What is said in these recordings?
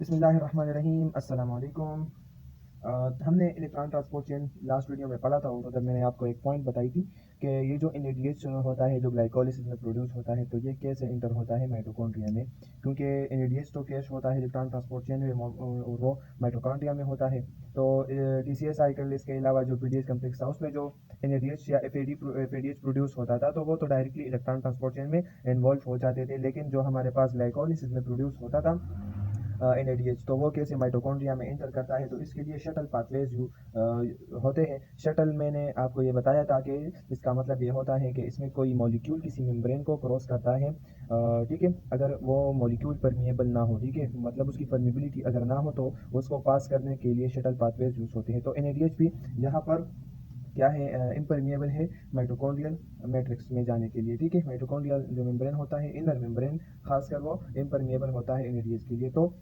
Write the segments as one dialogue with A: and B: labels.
A: बिस्मिल्लाहिर्रहमानिर्रहीम अस्सलाम वालेकुम। हमने electron transport chain last video में पढ़ा था, तो मैंने आपको एक पॉइंट बताई थी कि ये जो एनएडीएच होता है जो ग्लाइकोलिसिस में प्रोड्यूस होता है, तो ये कैसे इंटर होता है माइटोकॉन्ड्रिया में। क्योंकि एनएडीएच तो कैश होता है इलेक्ट्रॉन ट्रांसपोर्ट चेन में और वो माइटोकॉन्ड्रिया में होता है। तो टीसीएस साइकिल इसके अलावा जो पीडीएस कम्प्लेक्स था उसमें जो एनएडीएच या एफएडीएच प्रोड्यूस होता था, तो वो तो डायरेक्टली इलेक्ट्रॉन ट्रांसपोर्ट चेन में इन्वॉल्व हो जाते थे। लेकिन जो हमारे पास ग्लाइकोलिसिस में प्रोड्यूस होता था एनएडीएच, तो वो कैसे माइटोकॉन्ड्रिया में एंटर करता है, तो इसके लिए शटल पाथवेज होते हैं। शटल मैंने आपको ये बताया था कि इसका मतलब ये होता है कि इसमें कोई मॉलिक्यूल किसी मेम्ब्रेन को क्रॉस करता है, ठीक है। अगर वो मॉलिक्यूल परमिएबल ना हो, ठीक है, मतलब उसकी परमिबिलिटी अगर ना हो, तो उसको पास करने के लिए शटल पाथवेज यूज होते हैं। तो एनएडीएच भी यहाँ पर क्या है, इम्परमिएबल है माइटोकॉन्ड्रियल मैट्रिक्स में जाने के लिए, ठीक है। माइटोकॉन्ड्रियल जो मेम्ब्रेन होता है, इनर मेम्ब्रेन खासकर, वो इम्परमिएबल होता है एनएडीएच के लिए। तो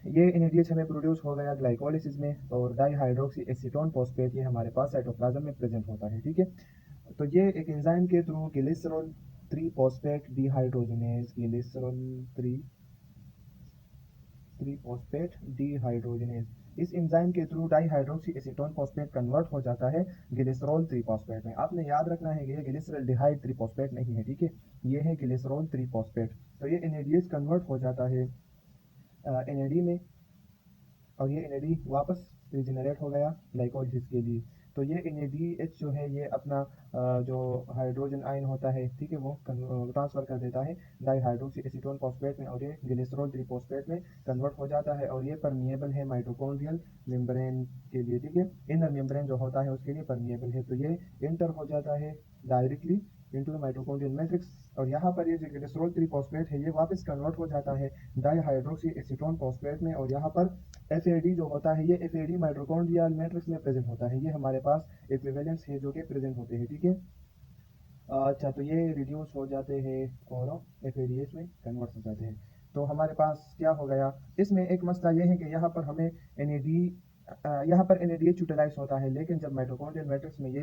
A: ये एनएडीएच हमें प्रोड्यूस हो गया ग्लाइकोलिसिस में, और डाईहाइड्रोक्सी एसीटोन फॉस्फेट ये हमारे पास साइटोप्लाज्म में प्रेजेंट होता है, ठीक है। तो ये एक एंजाइम के through glycerol 3 phosphate dehydrogenase, glycerol 3 phosphate dehydrogenase, इस एंजाइम के through dihydroxy acetone phosphate convert हो जाता है ग्लिसरॉल 3 फॉस्फेट में। आपने याद रखना है कि ये ग्लिसरॉल डिहाइड 3 फॉस्फेट नहीं है, ठीक है, ये है ग्लिसरॉल 3 फॉस्फेट। तो ये एनएडीएच कन्वर्ट हो जाता है एनएडी में, और ये एनएडी वापस रिजनरेट हो गया ग्लाइकोलिसिस के लिए। तो ये एनएडीएच जो है ये अपना जो हाइड्रोजन आयन होता है, ठीक है, वो ट्रांसफर कर देता है डाईहाइड्रोक्सी एसीटोन फॉस्फेट में, और ये ग्लिसरॉल 3 फॉस्फेट में कन्वर्ट हो जाता है। और ये परमिएबल है माइटोकॉन्ड्रियल मेम्ब्रेन के लिए, ठीक है। इनर मेम्ब्रेन जो होता है उसके लिए परमिएबल है। तो ये इंटर हो जाता है directly into the mitochondrial matrix. और यहाँ पर ये जो ग्लिसरॉल 3 फॉस्फेट है ये वापस कन्वर्ट हो जाता है डाईहाइड्रोक्सी एसीटोन फॉस्फेट में, और यहाँ पर एफएडी जो होता है, ये एफएडी माइटोकॉन्ड्रियल मैट्रिक्स में प्रेजेंट होता है। ये हमारे पास इक्विवेलेंट्स है जो कि प्रेजेंट होते हैं, ठीक है। अच्छा, तो ये रिड्यूस हो जाते हैं और एफएडीएच में कन्वर्ट हो जाते हैं। तो हमारे पास क्या हो गया, इसमें एक मसला ये है कि यहाँ पर हमें एनएडी यहाँ पर एनएडीएच यूटिलाइज होता है, लेकिन जब माइटोकॉन्ड्रियल मैट्रिक्स में ये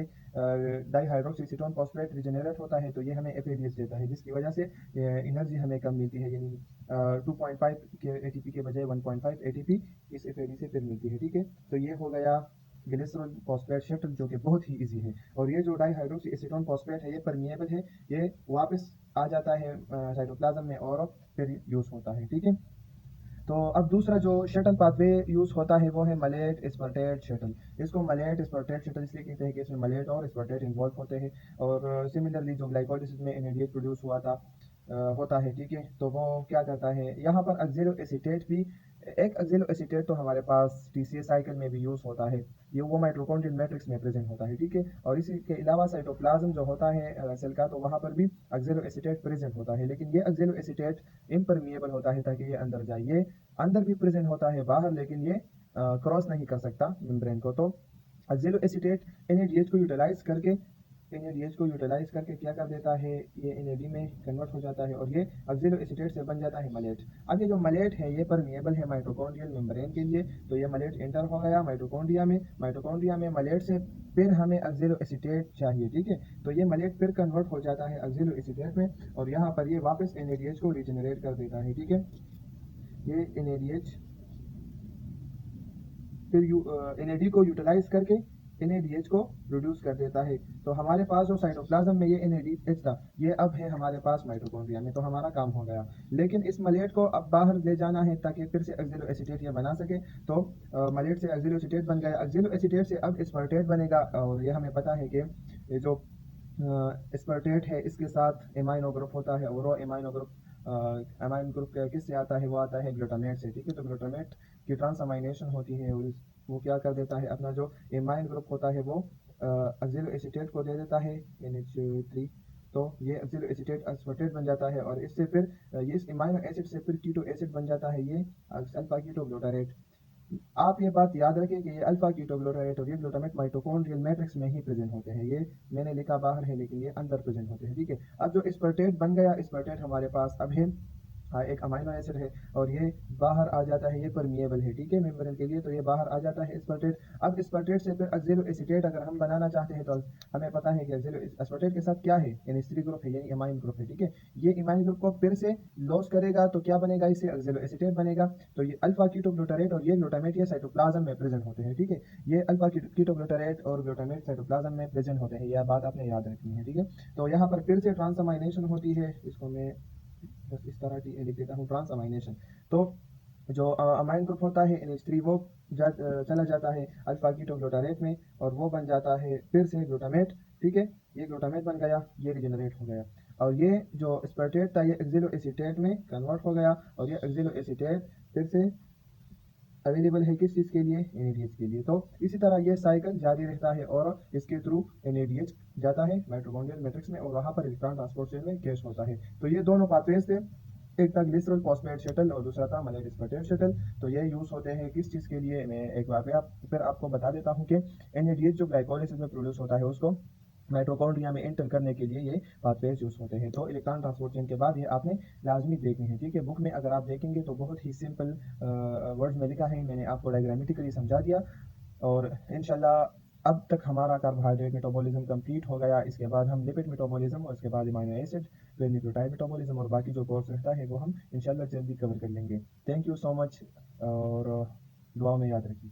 A: डाईहाइड्रोक्सी एसीटोन फॉस्फेट रिजेनरेट होता है, तो ये हमें एफएडीएच देता है, जिसकी वजह से एनर्जी हमें कम मिलती है, यानी 2.5 के एटीपी के बजाय 1.5 एटीपी इस एफएडी से फिर मिलती है, ठीक है। तो ये हो गया ग्लिसरॉल फॉस्फेट शटल, जो कि बहुत ही इजी है। और ये जो डाईहाइड्रोक्सी एसीटोन फॉस्फेट है ये परमिएबल है, ये वापस आ जाता है साइटोप्लाज्म में और फिर यूज होता है, ठीक है। तो अब दूसरा जो शटल पाथवे यूज होता है वो है मलेट स्पर्टेट शटल। इसको मलेट स्पर्टेट शटल इसलिए कहते हैं कि इसमें मलेट और स्पर्टेट इन्वॉल्व होते हैं। और सिमिलरली जो ग्लाइकोलिसिस में एनएडीएच प्रोड्यूस हुआ था होता है, ठीक है। तो वो क्या करता है, यहाँ पर ऑक्जेलो एसीटेट भी, एक ऑक्जेलो एसीटेट तो हमारे पास टीसीएस साइकिल में भी यूज होता है, ये वो माइटोकॉन्ड्रियल मैट्रिक्स में प्रेजेंट होता है, ठीक है। और इसी के अलावा साइटोप्लाज्म जो होता है सेल का, तो वहाँ पर भी ऑक्जेलो एसीटेट प्रेजेंट होता है। लेकिन ये ऑक्जेलो एसीटेट इम्परमिएबल होता है ताकि ये अंदर जाए, ये अंदर भी प्रेजेंट होता है बाहर, लेकिन ये क्रॉस नहीं कर सकता मेम्ब्रेन को। तो ऑक्जेलो एसीटेट एनएडीएच को यूटिलाइज करके, एनएडीएच को यूटिलाइज करके क्या कर देता है, ये एनएडी में कन्वर्ट हो जाता है, और ये ऑक्जेलो एसीटेट से बन जाता है मलेट। अब ये जो मलेट है ये परमिएबल है माइटोकॉन्ड्रियल मेम्ब्रेन के लिए, तो ये मलेट एंटर हो गया माइटोकॉन्ड्रिया में। माइटोकॉन्ड्रिया में मलेट से फिर हमें ऑक्जेलो एसीटेट चाहिए, ठीक है। तो ये मलेट फिर कन्वर्ट हो जाता है ऑक्जेलो एसीटेट में, और यहाँ पर ये वापस एनएडीएच को रिजेनरेट कर देता है, ठीक है। ये एनएडीएच फिर एनएडी को यूटिलाइज करके एनएडीएच को प्रोड्यूस कर देता है। तो हमारे पास जो साइटोप्लाज्म में ये एनएडीएच था, ये अब है हमारे पास माइटोकॉन्ड्रिया में, तो हमारा काम हो गया। लेकिन इस मलेट को अब बाहर ले जाना है ताकि फिर से ऑक्जेलो एसीटेट ये बना सके। तो मलेट से ऑक्जेलो एसीटेट बन गया, ऑक्जेलो एसीटेट से अब स्पर्टेट बनेगा, और ये हमें पता है कि ये जो स्पर्टेट है इसके साथ एमाइनो ग्रुप होता है, और वो एमाइनो ग्रुप किससे आता है, वो आता है ग्लूटामेट से, ठीक है। तो ग्लूटामेट की ट्रांसअमाइनेशन होती है, और वो क्या कर देता है, अपना जो एमाइन ग्रुप होता है वो ऑक्जेलो एसीटेट को दे देता है NH3। तो ये ऑक्जेलो एसीटेट एस्पार्टेट बन जाता है, और इससे फिर ये इस एमाइनो एसिड से फिर कीटो एसिड बन जाता है, ये अल्फा कीटो ग्लूटारेट। आप ये बात याद रखें कि ये अल्फा कीटोग्लूटारेट और ये ग्लूटामेट माइटोकॉन्ड्रियल मैट्रिक्स में ही प्रेजेंट होते हैं। ये मैंने लिखा बाहर है, लेकिन ये अंदर प्रेजेंट होते हैं, ठीक है। अब जो स्पर्टेट बन गया, स्पर्टेट हमारे पास अब है हाँ, एक अमाइनो एसिड है और ये बाहर आ जाता है, ये परमिएबल है, ठीक है, मेम्ब्रेन के लिए, तो ये बाहर आ जाता है एस्पार्टेट। अब एस्पार्टेट से फिर ऑक्जेलो एसीटेट अगर हम बनाना चाहते हैं तो हमें पता है कि ऑक्जेलो एस्पार्टेट के साथ क्या है, NH3 ग्रुप है, यानी इमाइन ग्रुप है, ठीक है। ये इमाइन ग्रुप को फिर से लॉस करेगा तो क्या बनेगा, इससे ऑक्जेलो एसीटेट बनेगा। तो ये अल्फा कीटोग्लूटारेट और ये ग्लूटामेट ये साइटोप्लाज्म में प्रेजेंट होते हैं, ठीक है। ये अल्फा कीटोग्लूटारेट और ग्लूटामेट साइटोप्लाज्म में प्रेजेंट होते हैं, यह बात आपने याद रखनी है, ठीक है। तो यहाँ पर फिर से ट्रांसअमाइनेशन होती है, इसको मैं बस इस तरह लिख देता हूँ, ट्रांस अमाइनेशन। तो जो अमाइन ग्रुप होता है NH3 वो चला जाता है अल्फा कीटोग्लूटारेट में और वो बन जाता है फिर से ग्लूटामेट, ठीक है। ये ग्लूटामेट बन गया, ये रिजेनरेट हो गया और ये जो एस्पार्टेट था ये एक्सिलो एसीटेट में कन्वर्ट हो गया और ये एक्सिलो एसीटेट फिर से अवेलेबल है किस चीज़ के लिए, NADH के लिए। तो इसी तरह ये साइकिल जारी रहता है और इसके थ्रू NADH जाता है माइटोकॉन्ड्रियल मैट्रिक्स में और वहाँ पर इलेक्ट्रॉन ट्रांसपोर्ट चेन में कैश होता है। तो ये दोनों पाथवेज थे, एक था ग्लिसरॉल फॉस्फेट शटल और दूसरा था मलेट एस्पार्टेट शटल। तो ये यूज़ होते हैं किस चीज़ के लिए, मैं एक बार फिर आपको बता देता हूँ कि NADH जो ग्लाइकोलिसिस में प्रोड्यूस होता है उसको माइटोकॉन्ड्रिया में एंटर करने के लिए ये पाथवेज यूज होते हैं। तो इलेक्ट्रॉन ट्रांसपोर्ट चेन के बाद ये आपने लाजमी देखनी है, ठीक है। बुक में अगर आप देखेंगे तो बहुत ही सिंपल वर्ड्स में लिखा है, मैंने आपको डायग्रामेटिकली समझा दिया। और इंशाल्लाह अब तक हमारा कार्बोहाइड्रेट मेटाबॉलिज्म कंप्लीट हो गया, इसके बाद हम लिपिड मेटाबॉलिज्म और इसके बाद अमीनो एसिड, फिर न्यूक्लियोटाइड मेटाबॉलिज्म और बाकी जो कोर्स रहता है वो हम इंशाल्लाह जल्दी कवर कर लेंगे। थैंक यू सो मच और दुआ में याद रखिए।